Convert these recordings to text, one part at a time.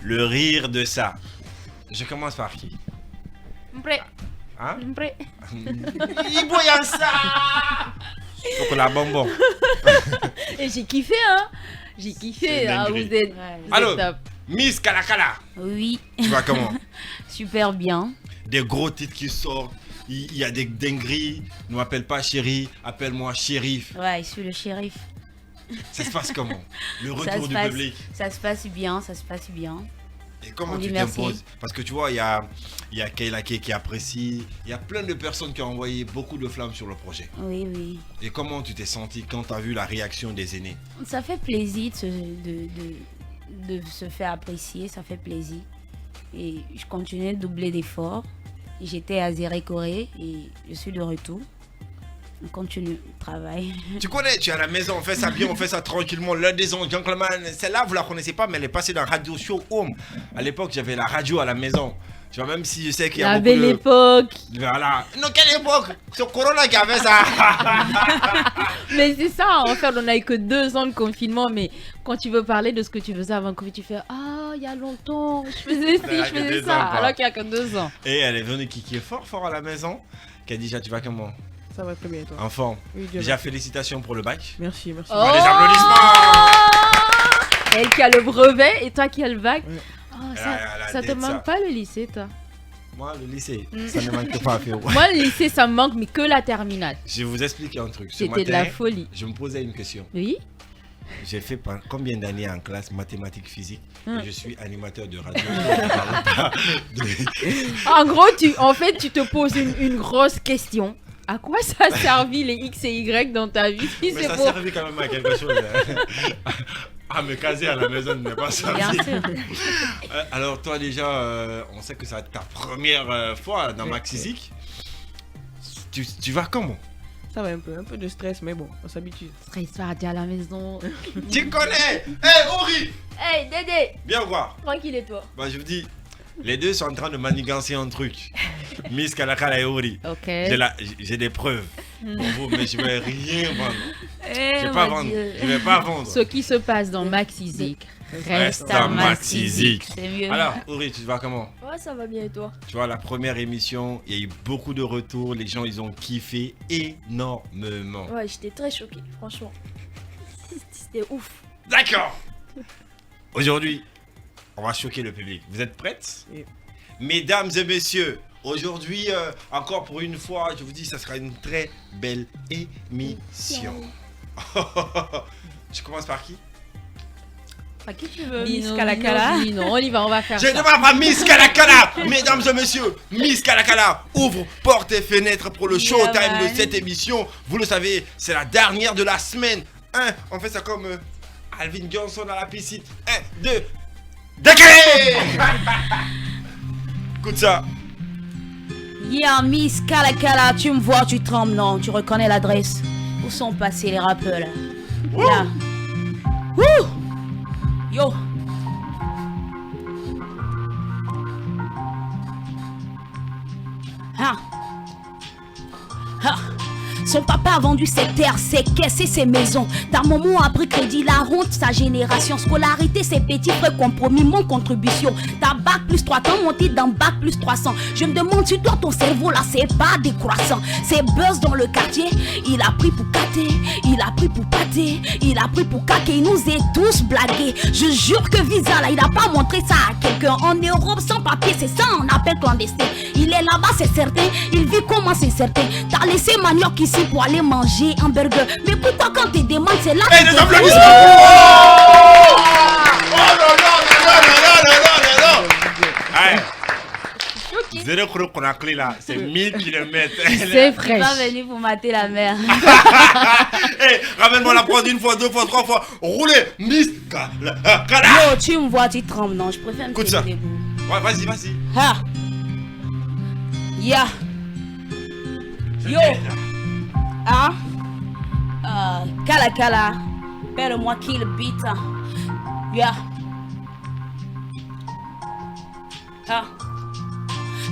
Le rire de ça. Je commence par qui? Mpré. Hein? Mpré. Iboyan ça. Donc la bonbon. Et j'ai kiffé, hein. J'ai kiffé, C'est hein. Vous dinguerie. êtes, Alors, top. Miss Kalakala. Oui. Tu vas comment? Super bien. Des gros titres qui sortent. Il y a des dingueries. Ne m'appelle pas chérie, appelle-moi shérif. Ouais, je suis le shérif. Ça se passe comment? Le Ça retour se du passe- public. Ça se passe bien, ça se passe bien. Et comment On tu dit merci. t'imposes? Parce que tu vois, il y a Kayla Kay qui apprécie. Il y a plein de personnes qui ont envoyé beaucoup de flammes sur le projet. Oui, oui. Et comment tu t'es senti quand tu as vu la réaction des aînés? Ça fait plaisir de se faire apprécier, ça fait plaisir. Et je continue de doubler d'efforts. J'étais à Zéré Corée et je suis de retour. On continue le travail. Tu connais, tu es à la maison, on fait ça bien, on fait ça tranquillement. L'un des ans, gentleman, celle-là, vous la connaissez pas, mais elle est passée dans Radio Show Home. À l'époque, j'avais la radio à la maison. Tu vois, même si je sais qu'il y a La beaucoup belle de... époque. Voilà. Non, quelle époque? C'est Corona qui avait ça. Mais c'est ça, en fait, on n'a eu que 2 ans de confinement, mais quand tu veux parler de ce que tu faisais avant le Covid, tu fais ah, il y a longtemps, je faisais ci, Il y a je que faisais 2 ça, ans, quoi. alors qu'il n'y a que 2 ans. Et elle est venue qui est fort à la maison. Khadija, tu vas comment? Ça va très bien, toi. En forme. Oui, Dieu Déjà, merci. félicitations pour le bac. Merci, merci. Oh. Des applaudissements. Elle qui a le brevet et toi qui as le bac. Ouais. Oh, Elle ça a ça te dette, ça. manque pas le lycée, toi? Moi, le lycée, ça ne manque pas à faire. Moi, le lycée, ça me manque, mais que la terminale. Je vais vous expliquer un truc. Ce C'était de la matin, folie. je me posais une question. Oui? J'ai fait combien d'années en classe mathématiques physique et je suis animateur de radio. En gros, tu te poses une grosse question. À quoi ça a servi les X et Y dans ta vie? Si Mais c'est ça pour... servait quand même à quelque chose. À me caser à la maison ne n'est pas ça. Bien sûr. Alors toi déjà, on sait que c'est ta première fois dans Oui. Maxizik. Tu vas comment? Ça va un peu de stress, mais bon, on s'habitue. Stress pas à la maison. Tu connais? Hey Ori! Hey, Dédé! Viens voir. Tranquille et toi? Bah je vous dis, les deux sont en train de manigancer un truc. Miss Kalakala et Ori. Ok. J'ai des preuves pour vous, mais je vais rien vendre. Eh, Je vais pas mon vendre. Dieu. Je vais pas vendre. Ce qui se passe dans Maxizik Reste à Maxizik. C'est mieux. Alors, Ori, tu vas comment? Ouais, ça va bien et toi? Tu vois, la première émission, il y a eu beaucoup de retours. Les gens, ils ont kiffé énormément. Ouais, j'étais très choqué, franchement. C'était ouf. D'accord. Aujourd'hui, on va choquer le public. Vous êtes prêtes? Oui. Mesdames et messieurs, aujourd'hui, encore pour une fois, je vous dis, ça sera une très belle émission. Je commence par qui? À qui tu veux? Miss Bino, Kalakala. Bino, Bino. On y va, on va faire Je ça. demande pas Miss Kalakala. Mesdames et messieurs, Miss Kalakala ouvre portes et fenêtres pour le showtime man. de cette émission. Vous le savez, c'est la dernière de la semaine. On fait ça comme Alvin Johnson à la piscine. 1, 2, décalé. Écoute ça. Yeah, Miss Kalakala, tu me vois, tu trembles, non? Tu reconnais l'adresse? Où sont passés les rappeurs là? Là. Wouh! Yo! Ah! Ah! Son papa a vendu ses terres, ses caisses et ses maisons. Ta maman a pris crédit, la honte, sa génération. Scolarité, ses petits frais compromis, mon contribution. Ta bac plus 3 ans, monté dans bac plus 300. Je me demande si toi, ton cerveau là, c'est pas décroissant. C'est buzz dans le quartier, il a pris pour cater, il a pris pour pâter, il a pris pour caquer, il nous est tous blagués. Je jure que Visa là, il a pas montré ça à quelqu'un. En Europe, sans papier, c'est ça, on appelle clandestin. Il est là-bas, c'est certain, il vit comment c'est certain. T'as laissé manioc ici pour aller manger un burger. Mais pourquoi quand tu demandes, c'est là Et que des tu applaudissements. Zéro chrono qu'on a clé là, c'est 1000 km. C'est fraîche. Pas venu pour mater la mer. Hey, ramène-moi la prod une fois, deux fois, trois fois. Roulez, Miss Kalakala. Yo, tu me vois, tu trembles, non? Je préfère me Écoute tirer ça. les bouts. Ouais, vas-y. Ha! Ya! Yo! Hein? Kalakala. Père-moi qui le beat. Ya! Ah!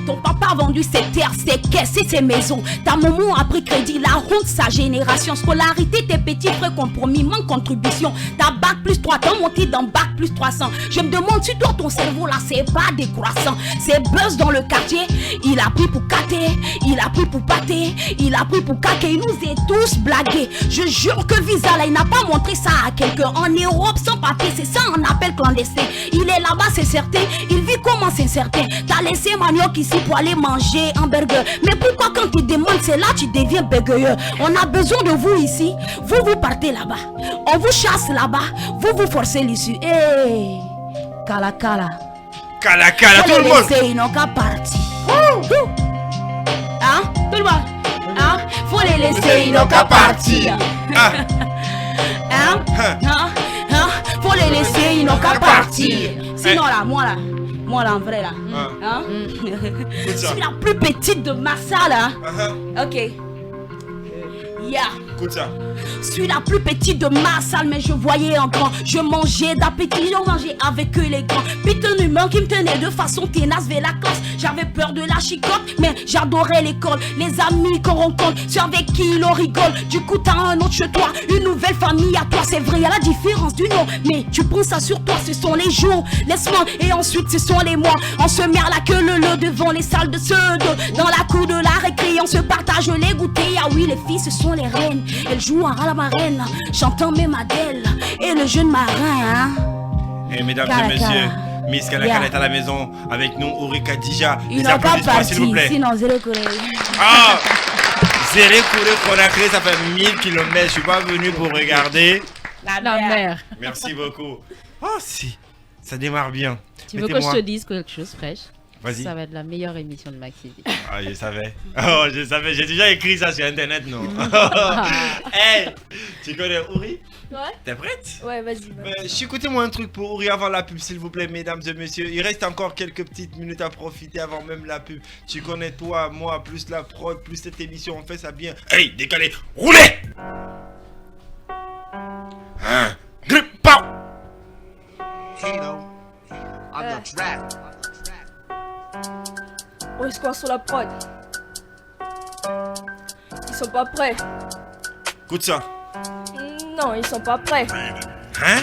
Ton papa a vendu ses terres, ses caisses et ses maisons. Ta maman a pris crédit, la honte, sa génération. Scolarité, tes petits frais compromis, manque contribution. Ta bac plus 3, t'as monté dans bac plus 300. Je me demande si toi ton cerveau là c'est pas décroissant. C'est buzz dans le quartier, il a pris pour cater, il a pris pour pâter, il a pris pour caquer, il nous est tous blagués. Je jure que Visa là il n'a pas montré ça à quelqu'un. En Europe sans papier, c'est ça on appelle clandestin. Il est là-bas c'est certain, il vit comment c'est certain. T'as laissé manioc ici pour aller manger un burger. Mais pourquoi quand tu demandes c'est là tu deviens bégayeur? On a besoin de vous ici, vous partez là-bas. On vous chasse là-bas, vous forcez l'issue. Hey, Kala Kala. Kala Kala, tout le monde. Ils n'ont qu'à partir. Hein? Tout le monde. Hein? Faut les laisser, ils n'ont qu'à partir. Ah. Hein? Hein? Faut les laisser, ils n'ont qu'à partir. Sinon là, moi là, en vrai là. Hein? Je suis la plus petite de Massa là. Ok. Yeah. Écoute ça. Je suis la plus petite de ma salle, mais je voyais en grand. Je mangeais d'appétit, je mangeais avec eux les grands. Putain humain qui me tenait de façon tenace vers la classe. J'avais peur de la chicotte, mais j'adorais l'école. Les amis qu'on rencontre, ceux avec qui l'on rigole. Du coup t'as un autre chez toi, une nouvelle famille à toi. C'est vrai, y'a la différence du nom, mais tu prends ça sur toi. Ce sont les jours, les semaines et ensuite ce sont les mois. On se merd la queue le devant les salles de pseudo. Dans la cour de la récré, on se partage les goûters. Ah oui, les filles ce sont les reines. Elles jouent à la marraine, chantant même Adèle et le jeune marin. Hein? Et mesdames Kala, et messieurs, Kala. Miss Kala Kala est à la maison avec nous, Ourika Dija. Ils Les n'ont qu'à applaudissements s'il vous partir, plaît. sinon zéro Corée. Ah, Zéré Kouré Conakry, ça fait 1000 km. Je suis pas venu pour regarder. La mer. Merci beaucoup. Oh si, ça démarre bien. Tu veux que je te dise quelque chose fraîche? Vas-y. Ça va être la meilleure émission de Maxi. Ah, je savais. Oh, je savais. J'ai déjà écrit ça sur internet, non? Hey, tu connais Ouri? Ouais. T'es prête? Ouais, vas-y. Écoutez-moi un truc pour Ouri avant la pub, s'il vous plaît, mesdames et messieurs. Il reste encore quelques petites minutes à profiter avant même la pub. Tu connais toi, moi, plus la prod, plus cette émission, on fait ça bien. Hey, décalé, roulez! Hein? Grip, pow! On est quoi sur la prod? Ils sont pas prêts. Écoute ça. Non, ils sont pas prêts. Hein?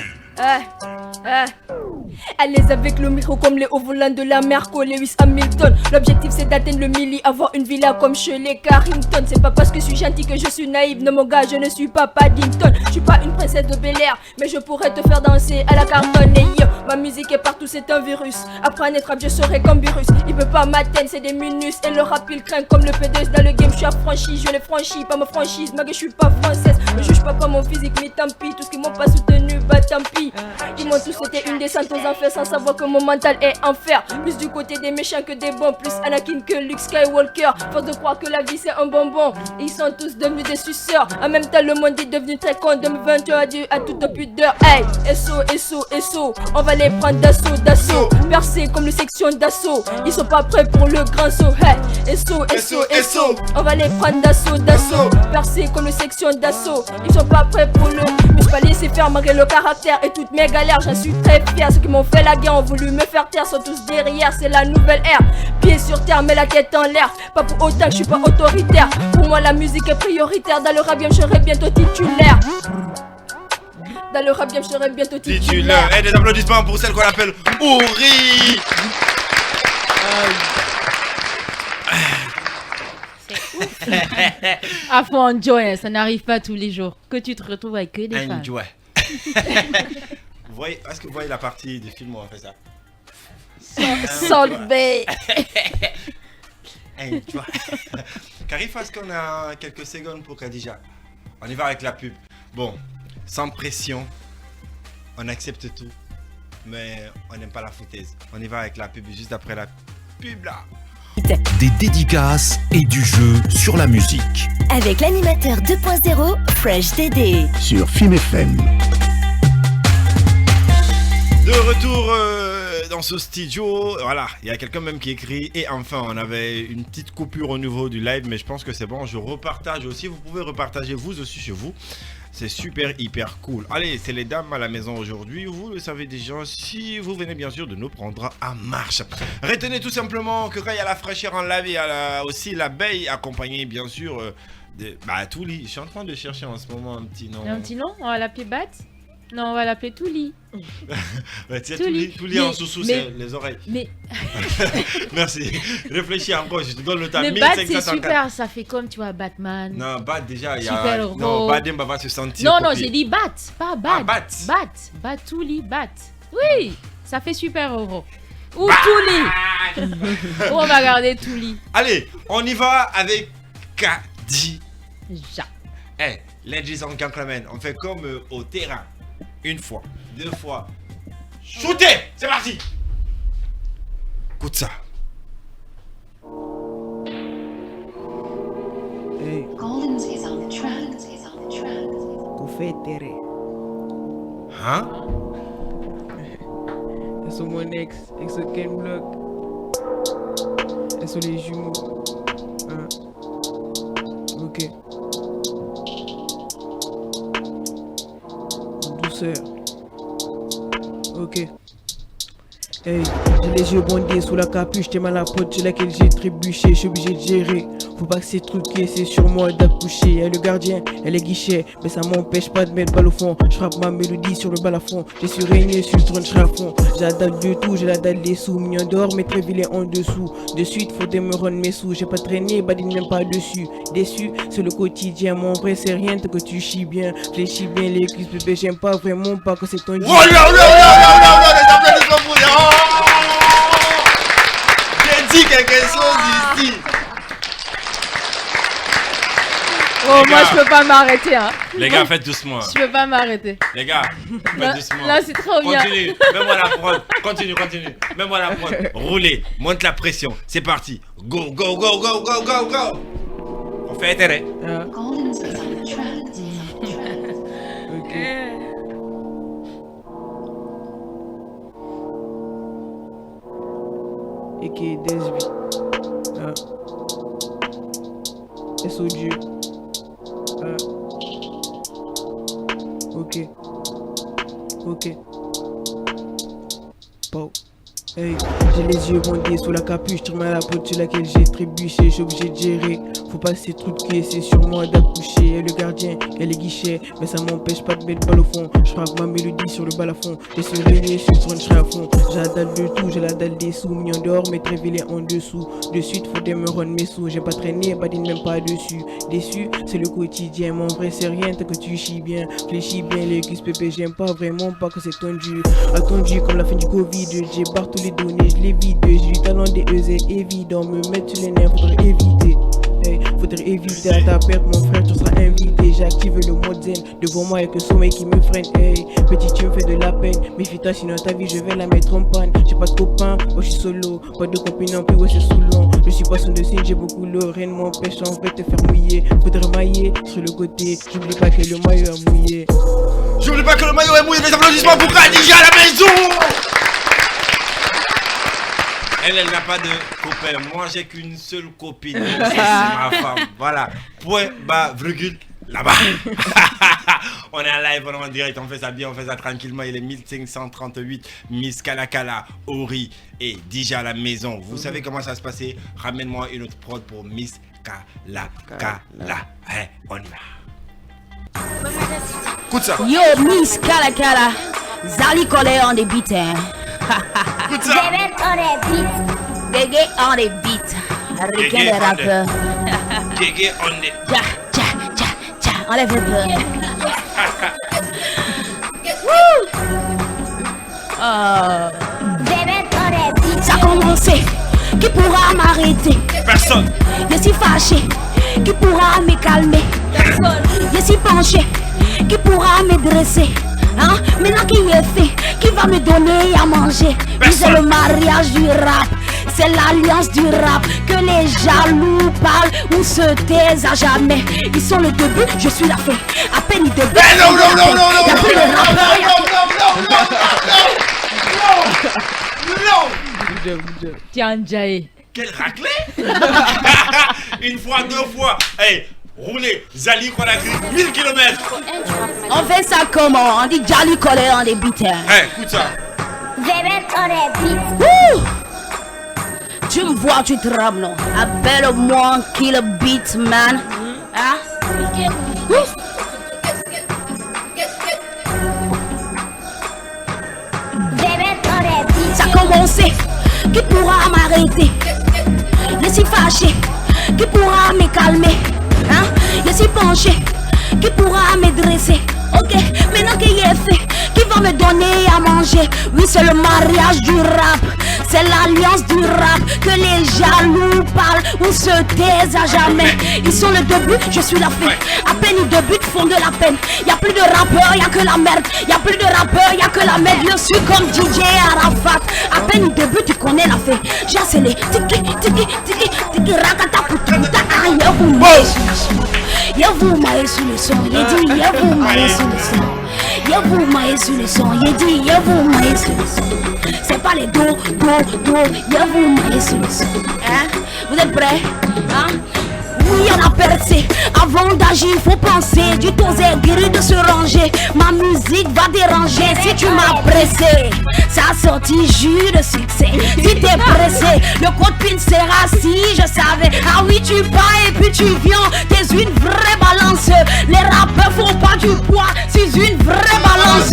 À l'aise avec le micro comme les hauts volants de la Merco, Lewis Hamilton. L'objectif c'est d'atteindre le milli, avoir une villa comme chez les Carrington. C'est pas parce que je suis gentil que je suis naïve. Non mon gars, je ne suis pas Paddington. Je suis pas une princesse de Bel-Air, mais je pourrais te faire danser à la cartonne. Et yo, ma musique est partout, c'est un virus. Après un étrape, je serai comme virus. Il peut pas m'atteindre, c'est des minus. Et le rap il craint comme le P2 dans le game. Je suis affranchi, je l'ai franchi, pas ma franchise. Ma gueule, je suis pas française. Ne juge pas mon physique, mais tant pis. Tout ce qu'ils m'ont pas soutenu, bah tant pis. Ils m'ont tous souhaité une descente aux enfers sans savoir que mon mental est enfer. Plus du côté des méchants que des bons. Plus Anakin que Luke Skywalker. Force de croire que la vie c'est un bonbon. Ils sont tous devenus des suceurs. En même temps le monde est devenu très con. 2021 adieu à toute pudeur. Hey, SO, on va les prendre d'assaut. Percés comme les sections d'assaut. Ils sont pas prêts pour le grand saut. Hey, SO, on va les prendre d'assaut. Percés comme les sections d'assaut. Ils sont pas prêts pour le. Mais je pas laisser faire malgré le caractère et toutes mes galères. J'en suis très fier. Ceux qui m'ont fait la guerre ont voulu me faire taire. Sont tous derrière, c'est la nouvelle ère. Pieds sur terre, mais la tête en l'air. Pas pour autant que je suis pas autoritaire. Pour moi la musique est prioritaire. Dans le rap game je serai bientôt titulaire. Dans le rap game je serai bientôt titulaire. Et des applaudissements pour celle qu'on appelle Ouri. Ah, faut enjoy, ça n'arrive pas tous les jours. Que tu te retrouves avec que des femmes. Enjoy. Est-ce que vous voyez la partie du film où on fait ça? Salt Bay. Enjoy. Karif, est-ce qu'on a quelques secondes pour Khadija? On y va avec la pub. Bon, sans pression, on accepte tout, mais on n'aime pas la foutaise. On y va avec la pub juste après la pub là. Des dédicaces et du jeu sur la musique. Avec l'animateur 2.0 Fresh Dédé. Sur Film FM. De retour dans ce studio, voilà, il y a quelqu'un même qui écrit. Et enfin, on avait une petite coupure au niveau du live, mais je pense que c'est bon. Je repartage aussi. Vous pouvez repartager vous aussi chez vous. C'est super hyper cool. Allez, c'est les dames à la maison aujourd'hui. Vous le savez déjà, si vous venez bien sûr de nous prendre en marche. Retenez tout simplement que quand il y a la fraîcheur en lave, il y a aussi l'abeille accompagnée bien sûr de Touli. Je suis en train de chercher en ce moment un petit nom. Un petit nom, on va l'appeler Bat. Non, on va l'appeler Touli. Ouais, tu sais, Touli en sous-sous, c'est les oreilles. Mais Merci. Réfléchis encore, je te donne le temps. mais Bat, c'est super, ça fait comme, tu vois, Batman. Non, Bat, déjà, il y a... Super-héros. Non, Bat va se sentir Non, copié. j'ai dit Bat, pas Bat. Ah, Bat. Bat, Touli, Bat. Oui, ça fait super-héros. Ou Touli. Ou on va garder Touli. Allez, on y va avec Kadi. Ja. Hey, ladies and gentlemen, on fait comme au terrain. Une fois, deux fois. Shootez! C'est parti! Écoute ça. Hey, Goldens is on the track. qu'on fait terre. Hein? Elles sont mon ex Ken Block. Elles sont les jumeaux. Hein? Ok. Douceur. Ok. Hey, j'ai les yeux bandés sous la capuche, t'es mal à la pote sur laquelle j'ai trébuché, je suis obligé de gérer. Faut pas que c'est truqué, c'est sur moi d'accoucher. Elle le gardien, elle est guichet, mais ça m'empêche pas de mettre balle au fond. Je frappe ma mélodie sur le balafon, j'ai su régner sur le trône, je serai à fond. J'ai la dalle de tout, j'ai la dalle des sous, mignon d'or, mais très vilain en dessous. De suite, faut me rendre mes sous, j'ai pas traîné, badine même pas dessus. Déçu, c'est le quotidien, mon vrai c'est rien, tant que tu chies bien. Fléchis bien les cuisses, bébé, j'aime pas vraiment pas que c'est ton Oh là là là là là là, les applaudissements pour les... Oh, j'ai dit quelque chose ici. Oh, Les moi gars. je peux pas m'arrêter, hein. Les gars, faites doucement. Je peux pas m'arrêter. Les gars, faites doucement. Là, c'est trop bien. Continue, mets-moi la prod. Continue. Mets-moi la prod. Roulez, monte la pression. C'est parti. Go, go, go, go, go, go, go. On fait intérêt. Hein? Goldens is on the track. Ok. Et qui est Desby. Hein? S.O. Dieu. Hein? Ok. Ok. Pau. Hey, j'ai les yeux bandés sous la capuche, tire à la peau sur laquelle j'ai trébuché, je suis obligé de gérer. Faut pas se truquer, c'est sur moi d'accoucher. Et le gardien, elle est guichet, mais ça m'empêche pas de mettre balle au fond. Je frappe ma mélodie sur le balafon, je suis régné sur le trône, je serai à fond. J'ai la dalle de tout, j'ai la dalle des sous, mignon d'or, mais très vilain en dessous. De suite, faut me rendre mes sous, j'ai pas traîné, badine même pas dessus. Déçu, c'est le quotidien, mon vrai c'est rien, tant que tu chies bien. Fléchis bien les cuisses, pépé, j'aime pas vraiment pas que c'est tendu. Attendu comme la fin du Covid, j'ai barre tous les données, je les vide. J'ai du talent des EZ évident, me mettre sur les nerfs, faudrait éviter. Hey, faudrait éviter à ta perte, mon frère, tu seras invité. J'active le mode zen, devant moi y'a que le sommeil qui me freine. Hey, petit, tu me fais de la peine, méfie-toi sinon ta vie je vais la mettre en panne. J'ai pas de copain, moi je suis solo, pas de copine non plus, ouais c'est saoulant. Je suis poisson de signe, j'ai beaucoup l'eau, rien ne m'empêche en fait te faire mouiller. Faudrait mailler sur le côté, j'oublie pas que le maillot a mouillé. J'oublie pas que le maillot est mouillé. Les applaudissements pour Khadija à la maison. Elle n'a pas de copain. Moi, j'ai qu'une seule copine. C'est ma femme. Voilà. Point, bas, virgule, là-bas. On est en live, on est en direct. On fait ça bien, on fait ça tranquillement. Il est 1538. Miss Kalakala, Ori et Dija à la maison. Vous savez comment ça se passait? Ramène-moi une autre prod pour Miss Kalakala. Hey, on y va. Écoute ça. Yo, Miss Kalakala, Zali collé on the beat, hein. Écoute ça. Gégé on the beat, requin Gégé les on rappeurs. Gégé, on est. Tcha, tcha, tcha, tcha, on les fait peur. Ça a commencé, qui pourra m'arrêter? Personne. Je suis fâché, qui pourra me calmer? Je suis penché, qui pourra me dresser? Hein? Maintenant qu'il est fait, qui va me donner à manger? C'est le mariage du rap, c'est l'alliance du rap. Que les jaloux parlent ou se taisent à jamais. Ils sont le début, je suis la fin. À peine ils débutent. Mais non, non, non, non, non, Y'a non, plus de non, rappeurs, non, Tiens, Jaé. Quelle raclée. Une fois, deux fois. Hey, Roulez, Zali Conakry, 1000 km. On fait ça comment? On dit Jali collé dans des beats. Hey, écoute ça. Wouh! Tu me vois, tu trembles, non? Appelle-moi Kill Beat, man. Hein? Oui. Ça a commencé. Qui pourra m'arrêter? Je suis fâché. Qui pourra me calmer? Hein? Je suis penché. Qui pourra me dresser? Ok, maintenant qu'il est fait, qui va me donner à manger? Oui, c'est le mariage du rap, c'est l'alliance du rap. Que les jaloux parlent ou se taisent à jamais. Ils sont le début, je suis la fin. À peine ils débutent, font de la peine. Y'a plus de rappeurs, y'a que la merde. Y'a plus de rappeurs, y'a que la merde. Je suis comme DJ Arafat. À peine ils débutent, tu connais la fin. J'ai scellé, tiki, tiki, tiki, tiki, rakata, pututa, aïe, vous y'a vous maillez sur le son, y'a dit, y'a vous maillez sur le son. Y'a vous maillez sur le son, y'a dit, y'a vous maillez sur le son. C'est pas les do, y'a vous maillez sur le son. Hein? Vous êtes prêts? Hein? Oui, on a percé. Avant d'agir, faut penser. Du ton aigri de se ranger. Ma musique va déranger si tu m'as pressé. Ça a sorti jus de succès. Si t'es pressé, le code PIN sera si je savais. Ah oui, tu pars et puis tu viens. T'es une vraie balance. Les rappeurs font pas du poids. C'est une vraie balance.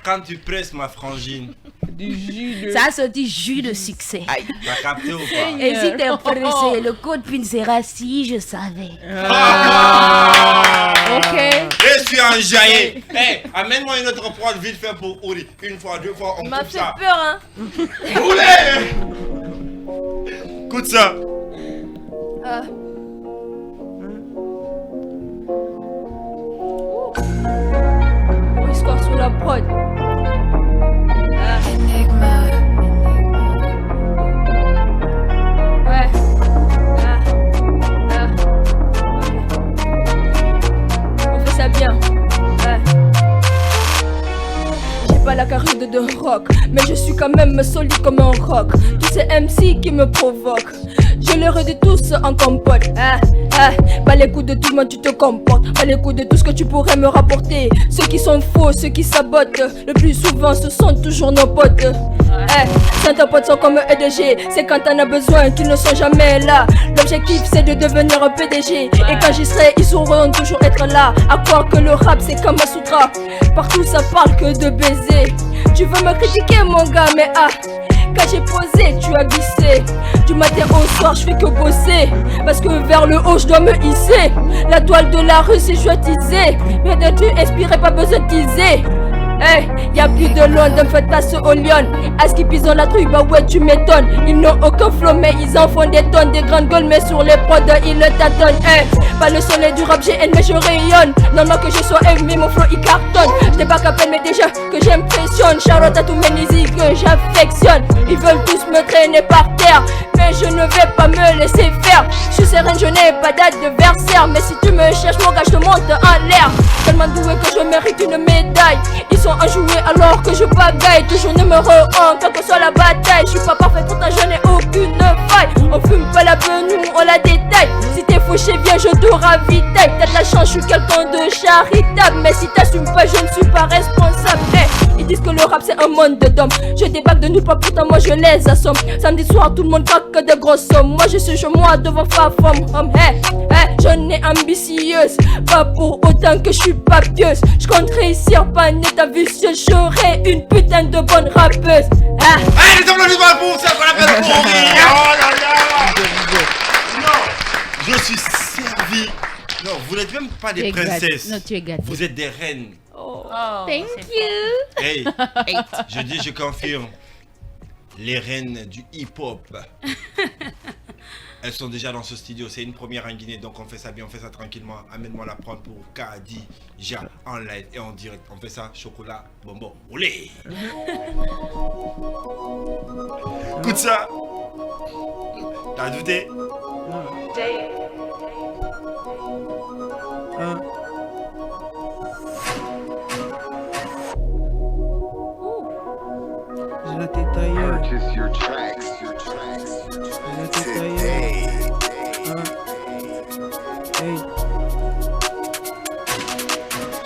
Quand tu presses ma frangine, Ça a sorti jus de succès. t'as capté ou pas? Et si t'es pressé, le code PIN sera si je savais. Ok. Je suis enjaillé. Hey, amène-moi une autre prod vite fait pour Ouri. Une fois, deux fois, on m'a coupe fait ça. peur, hein. Roulez! Écoute ça. On score sur la prod. Ouais. On fait ça bien. Ouais. J'ai pas la carrure de rock, mais je suis quand même solide comme un rock. Tous ces MC qui me provoquent, je les redis tous en compote. Pas les coups de tout le monde, tu te comportes. Pas les coups de tout ce que tu pourrais me rapporter. Ceux qui sont faux, ceux qui sabotent, le plus souvent ce sont toujours nos potes. Certains potes sont comme EDG. C'est quand t'en as besoin qu'ils ne sont jamais là. L'objectif c'est de devenir un PDG. Et quand j'y serai, ils sauront toujours être là. À croire que le rap c'est comme un sutra. Partout ça parle que de baiser. Tu veux me critiquer mon gars, mais quand j'ai posé, tu as glissé. Du matin au soir, je fais que bosser. Parce que vers le haut, je dois me hisser. La toile de la rue, c'est chouettisé. Rien de tu inspiré, pas besoin de teaser. Hey, y'a plus de loin d'un fetasse au lion. À ce qu'ils pisent dans la truie, bah ouais, tu m'étonnes. Ils n'ont aucun flow, mais ils en font des tonnes. Des grandes gueules, mais sur les prods, ils le tâtonnent. Hey, pas le soleil du rap, j'ai haine, mais je rayonne. Normal que je sois aimé, mon flow il cartonne. J'étais pas qu'à peine, mais déjà que j'impressionne. Charlotte à tous mes nizis que j'affectionne. Ils veulent tous me traîner par terre, mais je ne vais pas me laisser faire. Je suis sereine, je n'ai pas d'adversaire. Mais si tu me cherches, mon gars, je te monte en l'air. Tellement doué que je mérite une médaille. Ils sont enjoués alors que je bagaille. Toujours numéro 1, quelle que soit la bataille. Je suis pas parfait, pourtant je n'ai aucune faille. On fume pas la peine, nous on la détaille. Si t'es fauché, viens, je te ravitaille. T'as de la chance, je suis quelqu'un de charitable. Mais si t'assumes pas, je ne suis pas responsable. Hey, ils disent que le rap c'est un monde d'hommes. Je débarque de nulle part, pourtant moi je les assomme. Samedi soir, tout le monde craque que de grosses sommes. Moi je suis chez moi devant Far From Home. Hey, je n'ai ambitieuse, pas pour autant que je suis pas pieuse. Je compte réussir, pas un état vicieux. Je serai une putain de bonne rappeuse. Allez, les applaudissements pour ça qu'on appelle pour rire. Oh là là. Non, je suis servi. Non, vous n'êtes même pas des princesses. Non, tu es gâté. Vous êtes des reines. Thank you. Hey, je dis, je confirme. Les reines du hip-hop. Elles sont déjà dans ce studio. C'est une première en Guinée, donc on fait ça bien, on fait ça tranquillement. Amène-moi la prendre pour Kadija en live et en direct. On fait ça, chocolat, bonbon, olé. Écoute ça. T'as douté? J'ai la tête ailleurs. Purchase your tracks J'ai la tête ailleurs. today. Hein? Hey.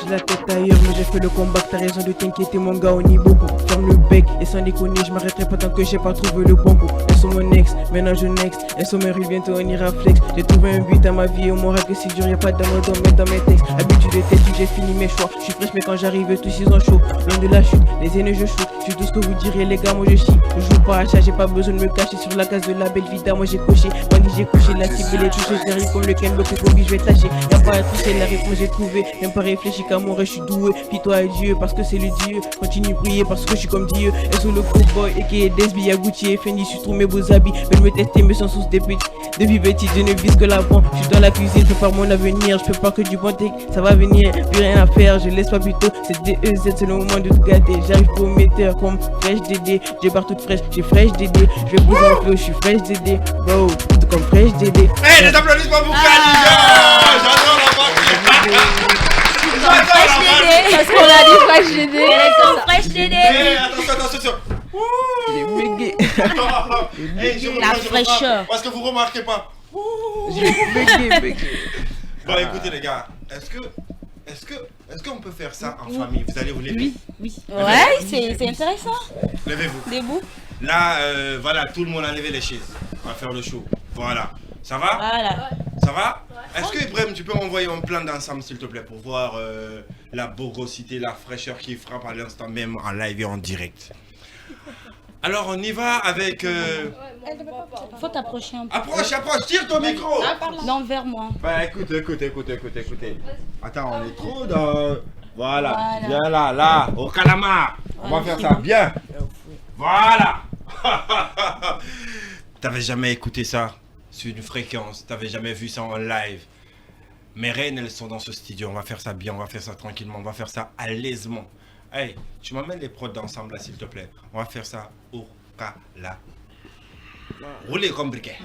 J'ai la tête ailleurs, mais j'ai fait le combat. T'as raison de t'inquiéter, mon gars, on y beaucoup. Ferme le bec et sans déconner, je m'arrêterai pas tant que j'ai pas trouvé le bon coup. Elles sont mon ex, maintenant je next. Elles sont mes rues, bientôt on ira flex. J'ai trouvé un but à ma vie, on m'aura que si dur, y'a pas d'amour dans mes textes. Habitude de tête, j'ai fini mes choix. Je suis fraîche, mais quand j'arrive, tous ils sont chauds. Loin de la chute, les aînés je shoot. Je suis tout ce que vous diriez, les gars, moi je chie. Je joue pas à chat, j'ai pas besoin de me cacher. Sur la case de la belle vida, moi j'ai coché. Bandit, j'ai couché, la cible est touchée. J'arrive comme le Ken, le Kobe, je vais tâcher. Y'a pas à toucher, la réponse j'ai trouvé. Même pas réfléchi qu'à mon rêve, je suis doué. Puis toi et Dieu, parce que c'est le Dieu. Continue prier parce que je suis comme Dieu. Et sous le cowboy, et qui est Desby, Gucci et Fendi, je suis trop mes beaux habits. Veulent me tester, mais sans source des petits. Depuis petit, je ne vise que l'avant. Je suis dans la cuisine, je prépare mon avenir. Je prépare que du bon take, ça va venir. Plus rien à faire, je laisse pas plutôt. C'est DEZ, c'est le moment de tout gâter. J'arrive prometteur comme fraîche Dédé. J'ai barre toute fraîche, j'ai fraîche Dédé. Je vais poser un flow, je suis fraîche Dédé. Bro, tout comme fraîche Dédé. Hey, les applaudissements pour Khadija. J'adore la partie. Parce qu'on a dit fraîche Dédé. Elles sont fraîches, Dédé. Hey, attention. J'ai bugué. Hey, je La reprends. fraîcheur. Parce que vous remarquez pas. J'ai bugué. Bon, écoutez les gars, est-ce qu'on peut faire ça en famille? Vous allez vous lever? Oui. Ouais, c'est intéressant. Levez-vous. Debout. Là, voilà, tout le monde a levé les chaises. On va faire le show. Voilà. Ça va? Voilà. Ça va? Est-ce que Ibrahim, tu peux m'envoyer un plan d'ensemble s'il te plaît pour voir la bogosité, la fraîcheur qui frappe à l'instant même en live et en direct. Alors on y va avec... Faut t'approcher un peu. Approche, tire ton micro. Non, vers moi. Bah écoutez. Attends, on est trop dans... Voilà. Viens là, au calamar. On va faire ça, bien. Voilà. T'avais jamais écouté ça sur une fréquence, t'avais jamais vu ça en live. Mes reines, elles sont dans ce studio, on va faire ça bien, on va faire ça tranquillement, on va faire ça à l'aisement. Hey, tu m'emmènes les prods d'ensemble là s'il te plaît. On va faire ça au cala. Roulez comme briquet.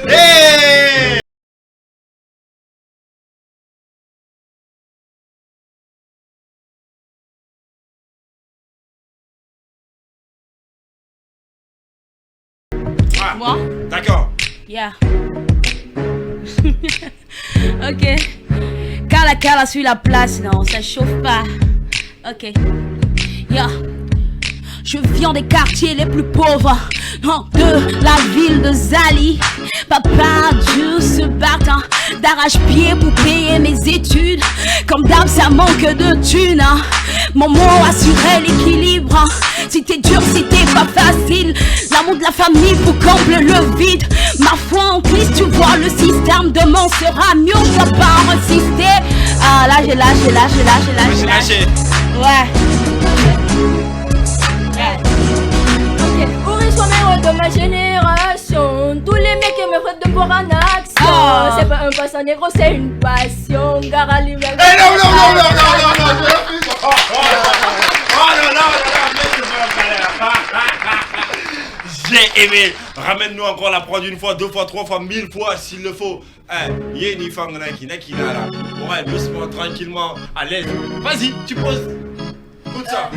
Hey! Moi? D'accord. Yeah. Ok. Cala sur la place, non, ça chauffe pas. Ok. Yeah. Je viens des quartiers les plus pauvres de la ville de Zali. Papa Dieu se bat d'arrache-pied pour payer mes études. Comme d'hab, ça manque de thunes. Maman assurait l'équilibre. C'était dur, c'était pas facile. L'amour de la famille pour combler le vide. Ma foi en Christ, tu vois, le système demain sera mieux. Je dois pas insister. Ah là, j'ai lâché. Ouais. Pourri soit mère de ma génération. Tous les mecs qui me prêtent de voir en action. C'est pas un passant négro, c'est une passion. Gara libre. Eh non, j'ai aimé. Ramène-nous encore la prod une fois, deux fois, trois fois, 1000 fois s'il le faut. Yéni fangana qui là. Ouais, doucement, tranquillement, à l'aise. Vas-y, tu poses. Écoute ça.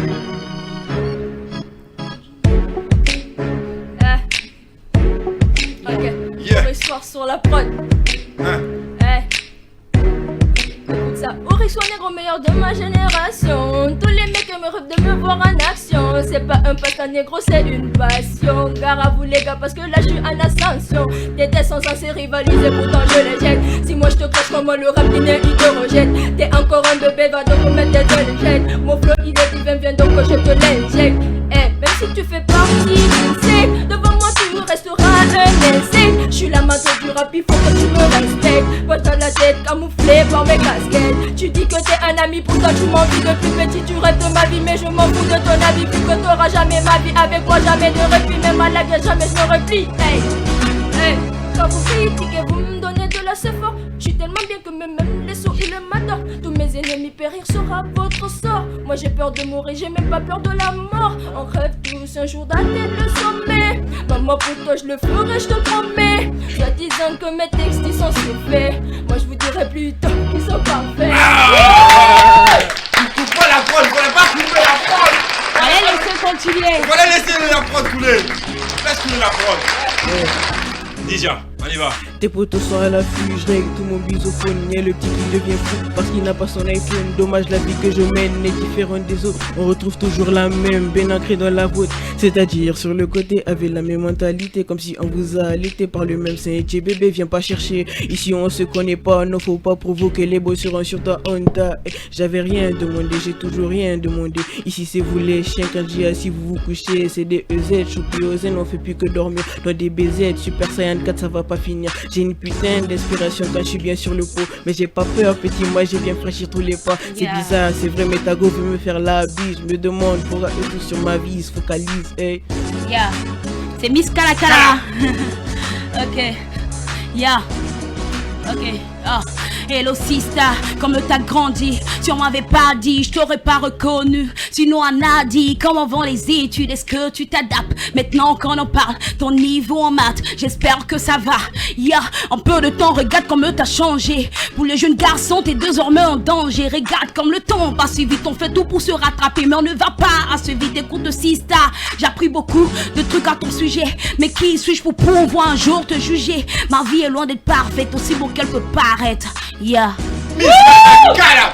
Ok. Yeah. Soir sur la prod. Écoute ça. Uri soit négro meilleur de ma génération. Tous les mecs me rêvent de me voir en action. C'est pas un passe négro, c'est une passion. Gare à vous les gars parce que là je suis en ascension. Tes tests sont censés rivaliser, pourtant je les jette. Si moi je te crache comme le rap dîner hydrogène. T'es encore un bébé, va donc remettre des dolgènes. Mon flow il est divin, viens donc que je te l'injecte. Même si tu fais partie d'une secte, devant moi tu resteras un insecte. Je suis la mato du rap, il faut que tu me respectes. Pointe à la tête camouflée par mes casquettes. Tu dis que t'es un ami, pourtant tu m'envies depuis petit. Tu rêves de ma vie, mais je m'en fous de ton avis. Vu que t'auras jamais ma vie avec moi, jamais de répit. Même à la guerre, jamais je me replie. Quand vous critiquez, vous me donnez de la fort. Je suis tellement bien que même les sourds ils m'adorent. Tous mes ennemis périr sera votre sort. Moi j'ai peur de mourir, j'ai même pas peur de la mort. On rêve tous un jour d'atteindre le sommet. Maman pour toi je le ferai, je te promets. Soit disant que mes textes ils sont surfaits. Moi je vous dirai plutôt qu'ils sont parfaits. Tu coupes pas la prod, je voulais pas couper la prod. Elle continuer. Voilà, laisser la prod couler. Laisse couler la prod. Déjà, on y va. Tes potos sont à l'affût, je règle tout mon bisophone. Y'a le petit qui devient fou parce qu'il n'a pas son iPhone. Dommage, la vie que je mène est différente des autres. On retrouve toujours la même, bien ancrée dans la vôtre. C'est-à-dire sur le côté, avec la même mentalité. Comme si on vous a allaité par le même sein. Tché bébé, viens pas chercher. Ici on se connaît pas, non faut pas provoquer. Les boys seront sur ta Honda. J'avais rien demandé, j'ai toujours rien demandé. Ici c'est vous les chiens, quand j'y assis vous vous couchez. C'est des EZ, choupi aux zen, on fait plus que dormir. Dans des BZ, Super Saiyan 4 ça va pas finir. J'ai une putain d'inspiration quand je suis bien sur le pot. Mais j'ai pas peur, petit, moi j'ai bien franchi tous les pas. C'est bizarre, c'est vrai, mais ta go veut me faire la bise. Je me demande pourquoi tout sur ma vie, se focalise, hey. Yeah, c'est Miss Kalakala. Ok, yeah, ok, ah. Hello sister, comme t'as grandi, si on m'avait pas dit, je t'aurais pas reconnu. Sinon on a dit, comment vont les études, est-ce que tu t'adaptes? Maintenant qu'on en parle, ton niveau en maths, j'espère que ça va. Yeah, en peu de temps, regarde comme t'as changé. Pour les jeunes garçons, t'es désormais en danger. Regarde comme le temps passe si vite, on fait tout pour se rattraper. Mais on ne va pas assez vite, écoute sister. J'ai appris beaucoup de trucs à ton sujet. Mais qui suis-je pour pouvoir un jour te juger? Ma vie est loin d'être parfaite, aussi beau qu'elle peut paraître. Yeah. Miss Kala,